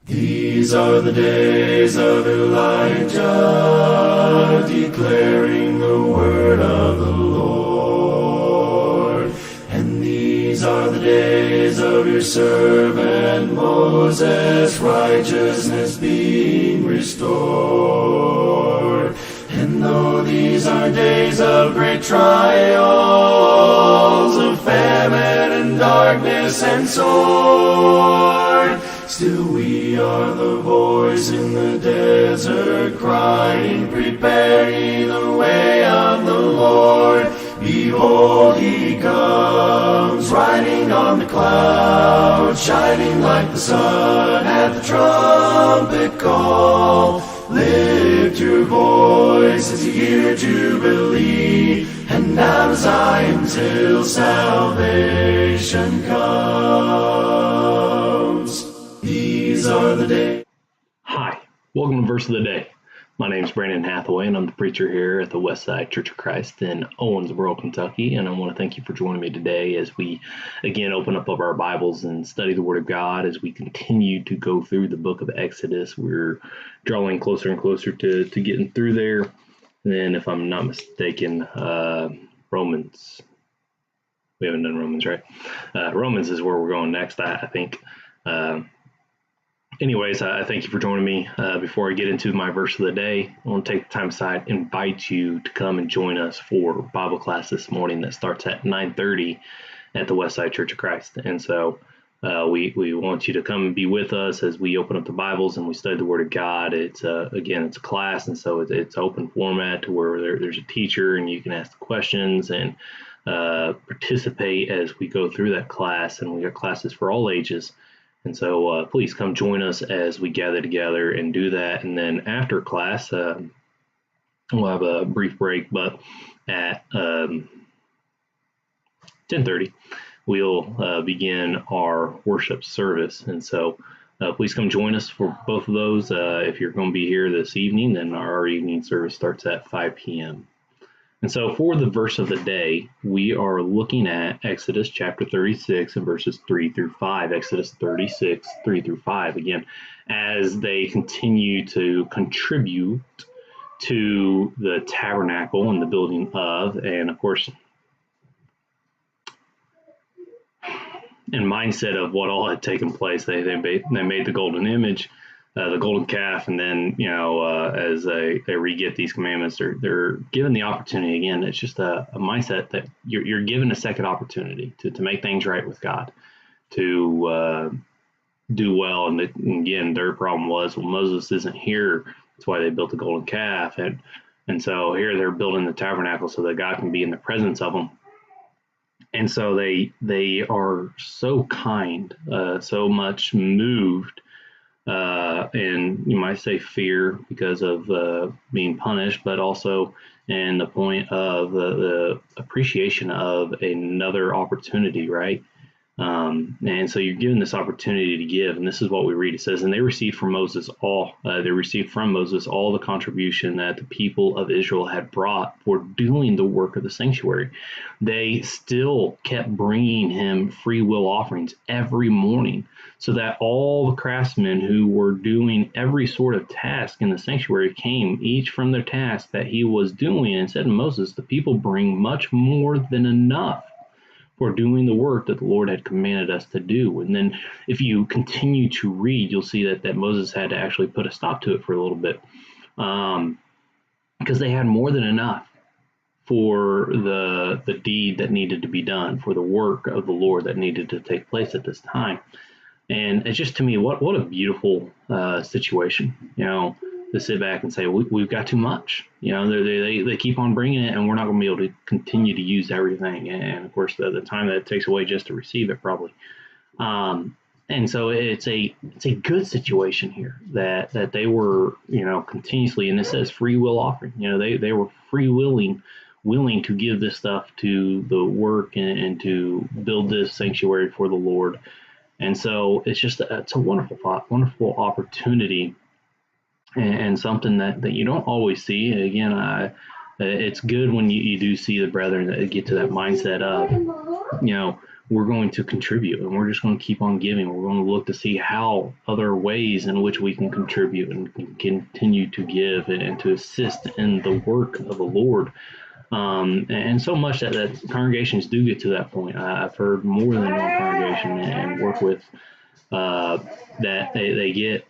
These are the days of Elijah, declaring the word of the Lord. And these are the days of your servant Moses, righteousness being restored. And though these are days of great trials, of famine and darkness and sword, still we are the voice in the desert crying, prepare ye the way of the Lord. Behold, he comes, riding on the cloud, shining like the sun at the trumpet call. Lift your voice as you hear Jubilee, and now to Zion till salvation comes. These are the days. Hi, welcome to Verse of the Day. My name is Brandon Hathaway, and I'm the preacher here at the Westside Church of Christ in Owensboro, Kentucky. And I want to thank you for joining me today as we again open up our Bibles and study the Word of God as we continue to go through the book of Exodus. We're drawing closer and closer to getting through there. And then, if I'm not mistaken, Romans. We haven't done Romans, right? Romans is where we're going next, I think. Anyways, I thank you for joining me. Before I get into my verse of the day, I want to take the time aside, invite you to come and join us for Bible class this morning that starts at 9:30 at the Westside Church of Christ. And so we want you to come and be with us as we open up the Bibles and we study the Word of God. It's it's a class, and so it's open format to where there's a teacher and you can ask questions and participate as we go through that class. And we got classes for all ages. And so please come join us as we gather together and do that. And then after class, we'll have a brief break, but at 10:30, we'll begin our worship service. And so please come join us for both of those. If you're going to be here this evening, then our evening service starts at 5 p.m. And so for the verse of the day, we are looking at Exodus chapter 36 and verses 3 through 5. Exodus 36, 3 through 5. Again, as they continue to contribute to the tabernacle and the building of, and of course, in mindset of what all had taken place, they made the golden image, the golden calf, and then as they re-get these commandments, they're given the opportunity again. It's just a mindset that you're given a second opportunity to make things right with God, to do well. And again, their problem was, well, Moses isn't here. That's why they built the golden calf, and so here they're building the tabernacle so that God can be in the presence of them. And so they are so kind, so much moved. And you might say fear because of being punished, but also in the point of the appreciation of another opportunity, right? And so you're given this opportunity to give, and this is what we read. It says, and they received from Moses all the contribution that the people of Israel had brought for doing the work of the sanctuary. They still kept bringing him free will offerings every morning, so that all the craftsmen who were doing every sort of task in the sanctuary came, each from their task that he was doing, and said to Moses, the people bring much more than enough for doing the work that the Lord had commanded us to do. And then if you continue to read, you'll see that Moses had to actually put a stop to it for a little bit, because they had more than enough for the deed that needed to be done, for the work of the Lord that needed to take place at this time. And it's just, to me, what a beautiful situation, to sit back and say, we've got too much. They keep on bringing it, and we're not going to be able to continue to use everything. And of course, the time that it takes away just to receive it, probably. And so it's a good situation here that they were, continuously, and it says free will offering. They were willing to give this stuff to the work and to build this sanctuary for the Lord. And so it's a wonderful thought, wonderful opportunity, and something that you don't always see. Again, it's good when you do see the brethren that get to that mindset of, we're going to contribute, and we're just going to keep on giving. We're going to look to see how other ways in which we can contribute and can continue to give and to assist in the work of the Lord. And so much that congregations do get to that point. I've heard more than one congregation and work with that they get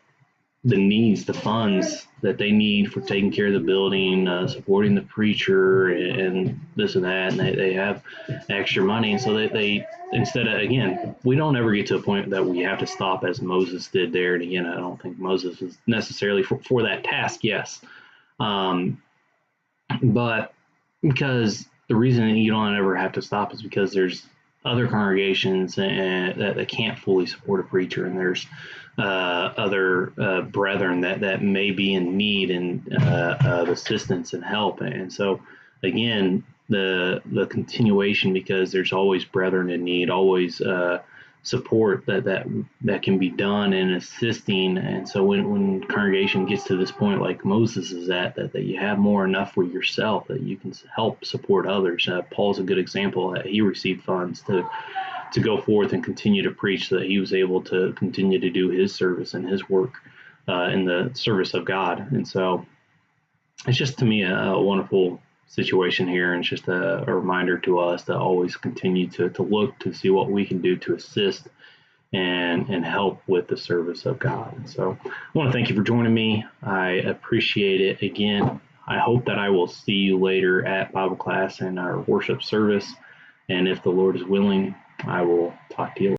the needs, the funds that they need for taking care of the building, supporting the preacher, and this and that, and they have extra money, and so they instead of, again, we don't ever get to a point that we have to stop as Moses did there. And again, I don't think Moses was necessarily for that task, yes, but because the reason you don't ever have to stop is because there's other congregations that can't fully support a preacher, and there's other brethren that may be in need and of assistance and help. And so, again, the continuation, because there's always brethren in need, always support that can be done in assisting. And so when congregation gets to this point like Moses is at, that you have more enough for yourself, that you can help support others. Paul's a good example. He received funds to go forth and continue to preach, so that he was able to continue to do his service and his work in the service of God. And so it's just, to me, a wonderful situation here, and it's just a reminder to us to always continue to look to see what we can do to assist and help with the service of God. And so I want to thank you for joining me. I appreciate it. Again, I hope that I will see you later at Bible class and our worship service. And if the Lord is willing, I will talk to you later.